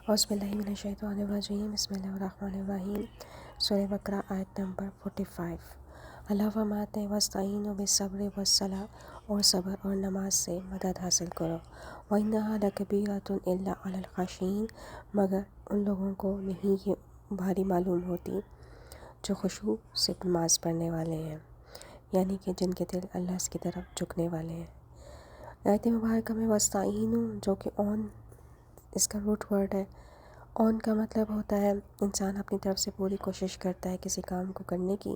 اعوذ باللہ من الشیطان الرجیم، بسم اللہ الرحمن الرحیم۔ سورہ بقرہ آیت نمبر 45۔ اللہ فرماتے ہیں وَاسْتَعِینُوا بِالصَّبْرِ وَالصَّلَاةِ، اور صبر اور نماز سے مدد حاصل کرو۔ وَإِنَّهَا لَكَبِیرَةٌ إِلَّا عَلَى الْخَاشِعِینَ، مگر ان لوگوں کو نہیں یہ بھاری معلوم ہوتی جو خشوع سے نماز پڑھنے والے ہیں، یعنی کہ جن کے دل اللہ کی طرف جھکنے والے ہیں۔ آیت مبارکہ میں وَاسْتَعِینُوا جو کہ اون اس کا روٹ ورڈ ہے۔ اون کا مطلب ہوتا ہے انسان اپنی طرف سے پوری کوشش کرتا ہے کسی کام کو کرنے کی،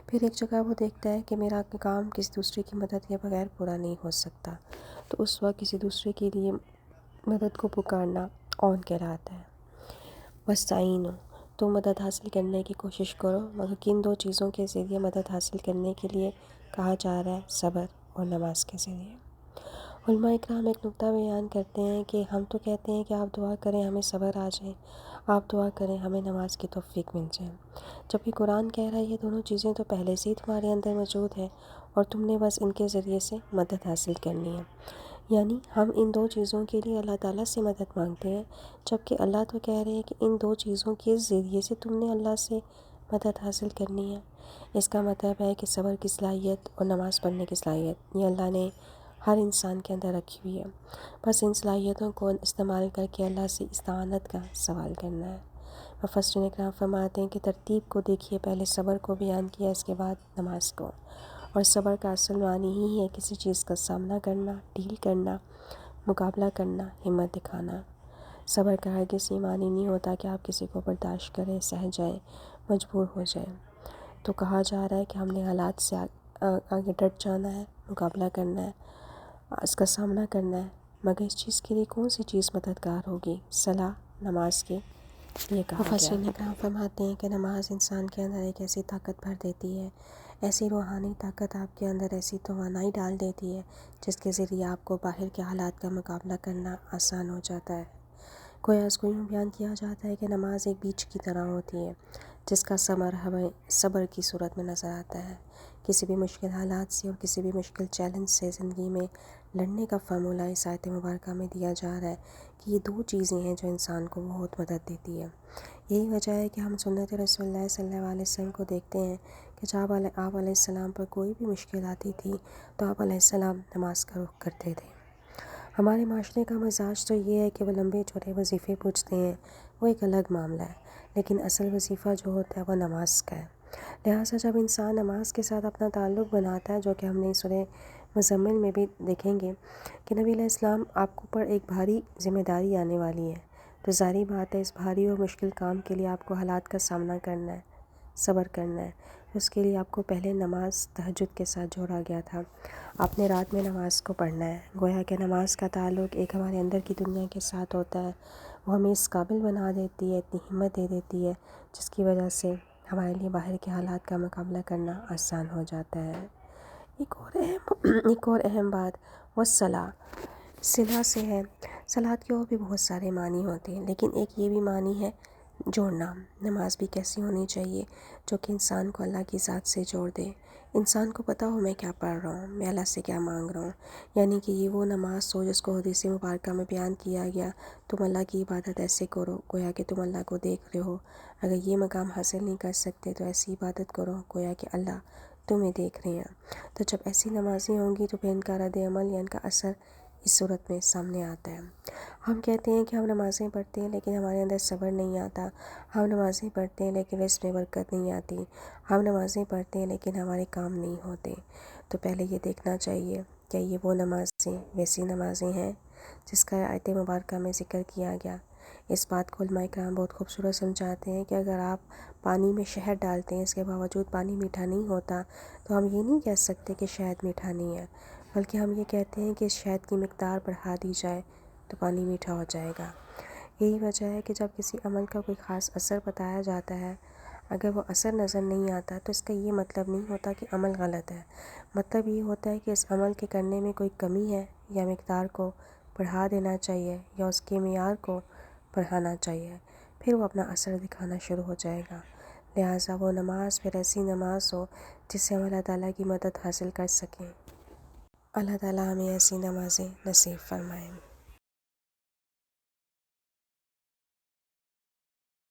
پھر ایک جگہ وہ دیکھتا ہے کہ میرا کام کسی دوسرے کی مدد کے بغیر پورا نہیں ہو سکتا، تو اس وقت کسی دوسرے کے لیے مدد کو پکارنا اون کہلاتا ہے۔ وَاسْتَعِینُوا، تو مدد حاصل کرنے کی کوشش کرو، مگر کن دو چیزوں کے ذریعے مدد حاصل کرنے کے لیے کہا جا رہا ہے؟ صبر اور نماز کے ذریعے۔ علماء اکرام ایک نکتہ بیان کرتے ہیں کہ ہم تو کہتے ہیں کہ آپ دعا کریں ہمیں صبر آ جائے، آپ دعا کریں ہمیں نماز کی توفیق مل جائے، جبکہ قرآن کہہ رہا ہے یہ دونوں چیزیں تو پہلے سے ہی تمہارے اندر موجود ہیں اور تم نے بس ان کے ذریعے سے مدد حاصل کرنی ہے۔ یعنی ہم ان دو چیزوں کے لیے اللہ تعالیٰ سے مدد مانگتے ہیں، جبکہ اللہ تو کہہ رہے ہیں کہ ان دو چیزوں کے ذریعے سے تم نے اللہ سے مدد حاصل کرنی ہے۔ اس کا مطلب ہے کہ صبر کی صلاحیت اور نماز پڑھنے کی صلاحیت یہ اللہ نے ہر انسان کے اندر رکھی ہوئی ہے، بس ان صلاحیتوں کو استعمال کر کے اللہ سے استعانت کا سوال کرنا ہے۔ مفسرین اکرام فرماتے ہیں کہ ترتیب کو دیکھیے، پہلے صبر کو بیان کیا، اس کے بعد نماز کو، اور صبر کا اصل معنی ہی ہے کسی چیز کا سامنا کرنا، ڈیل کرنا، مقابلہ کرنا، ہمت دکھانا۔ صبر کا ہرگز یہ معنی نہیں ہوتا کہ آپ کسی کو برداشت کریں، سہ جائیں، مجبور ہو جائیں۔ تو کہا جا رہا ہے کہ ہم نے حالات سے آگے ڈٹ جانا ہے، مقابلہ کرنا ہے، اس کا سامنا کرنا ہے، مگر اس چیز کے لیے کون سی چیز مددگار ہوگی؟ صلاح، نماز کے لیے کہا گیا۔ مفسرین اکرام فرماتے ہیں کہ نماز انسان کے اندر ایک ایسی طاقت بھر دیتی ہے، ایسی روحانی طاقت آپ کے اندر ایسی توانائی ڈال دیتی ہے جس کے ذریعے آپ کو باہر کے حالات کا مقابلہ کرنا آسان ہو جاتا ہے۔ گویا اس کو یوں بیان کیا جاتا ہے کہ نماز ایک بیج کی طرح ہوتی ہے جس کا ثمر ہمیں صبر کی صورت میں نظر آتا ہے۔ کسی بھی مشکل حالات سے اور کسی بھی مشکل چیلنج سے زندگی میں لڑنے کا فارمولہ اس آیت مبارکہ میں دیا جا رہا ہے کہ یہ دو چیزیں ہیں جو انسان کو بہت مدد دیتی ہے۔ یہی وجہ ہے کہ ہم سنت رسول اللہ صلی اللہ علیہ وسلم کو دیکھتے ہیں کہ جب آپ علیہ السلام پر کوئی بھی مشکل آتی تھی تو آپ علیہ السلام نماز کا رخ کرتے تھے۔ ہمارے معاشرے کا مزاج تو یہ ہے کہ وہ لمبے چوڑے وظیفے پوچھتے ہیں، وہ ایک الگ معاملہ ہے، لیکن اصل وظیفہ جو ہوتا ہے وہ نماز کا ہے۔ لہٰذا جب انسان نماز کے ساتھ اپنا تعلق بناتا ہے، جو کہ ہم نے سورہ مزمل میں بھی دیکھیں گے کہ نبی علیہ السلام آپ کو پر ایک بھاری ذمہ داری آنے والی ہے، تو ظاہری بات ہے اس بھاری اور مشکل کام کے لیے آپ کو حالات کا سامنا کرنا ہے، صبر کرنا ہے۔ اس کے لیے آپ کو پہلے نماز تہجد کے ساتھ جوڑا گیا تھا، آپ نے رات میں نماز کو پڑھنا ہے۔ گویا کہ نماز کا تعلق ایک ہمارے اندر کی دنیا کے ساتھ ہوتا ہے، وہ ہمیں اس قابل بنا دیتی ہے، اتنی ہمت دے دیتی ہے جس کی وجہ سے ہمارے لیے باہر کے حالات کا مقابلہ کرنا آسان ہو جاتا ہے۔ ایک اور اہم بات والصلاة، صلہ سے ہے۔ صلاۃ کے اور بھی بہت سارے معنی ہوتے ہیں، لیکن ایک یہ بھی معنی ہے جوڑنا۔ نماز بھی کیسی ہونی چاہیے جو کہ انسان کو اللہ کی ذات سے جوڑ دے، انسان کو پتہ ہو میں کیا پڑھ رہا ہوں، میں اللہ سے کیا مانگ رہا ہوں، یعنی کہ یہ وہ نماز ہو جس کو حدیث مبارکہ میں بیان کیا گیا، تم اللہ کی عبادت ایسے کرو گویا کہ تم اللہ کو دیکھ رہے ہو، اگر یہ مقام حاصل نہیں کر سکتے تو ایسی عبادت کرو گویا کہ اللہ تمہیں دیکھ رہے ہیں۔ تو جب ایسی نمازیں ہوں گی تو پھر ان کا رد عمل یا ان کا اثر اس صورت میں سامنے آتا ہے۔ ہم کہتے ہیں کہ ہم نمازیں پڑھتے ہیں لیکن ہمارے اندر صبر نہیں آتا، ہم نمازیں پڑھتے ہیں لیکن اس میں برکت نہیں آتی، ہم نمازیں پڑھتے ہیں لیکن ہمارے کام نہیں ہوتے۔ تو پہلے یہ دیکھنا چاہیے کہ یہ وہ نمازیں ویسی نمازیں ہیں جس کا آیت مبارکہ میں ذکر کیا گیا۔ اس بات کو علماء اکرام بہت خوبصورت سمجھاتے ہیں کہ اگر آپ پانی میں شہد ڈالتے ہیں، اس کے باوجود پانی میٹھا نہیں ہوتا، تو ہم یہ نہیں کہہ سکتے کہ شہد میٹھا نہیں ہے، بلکہ ہم یہ کہتے ہیں کہ اس شہد کی مقدار بڑھا دی جائے تو پانی میٹھا ہو جائے گا۔ یہی وجہ ہے کہ جب کسی عمل کا کوئی خاص اثر بتایا جاتا ہے، اگر وہ اثر نظر نہیں آتا تو اس کا یہ مطلب نہیں ہوتا کہ عمل غلط ہے، مطلب یہ ہوتا ہے کہ اس عمل کے کرنے میں کوئی کمی ہے، یا مقدار کو بڑھا دینا چاہیے یا اس کے معیار کو بڑھانا چاہیے، پھر وہ اپنا اثر دکھانا شروع ہو جائے گا۔ لہٰذا وہ نماز پھر ایسی نماز ہو جس سے ہم اللہ تعالیٰ کی مدد حاصل کر سکیں۔ اللہ تعالیٰ ہمیں ایسی نمازیں نصیب فرمائیں۔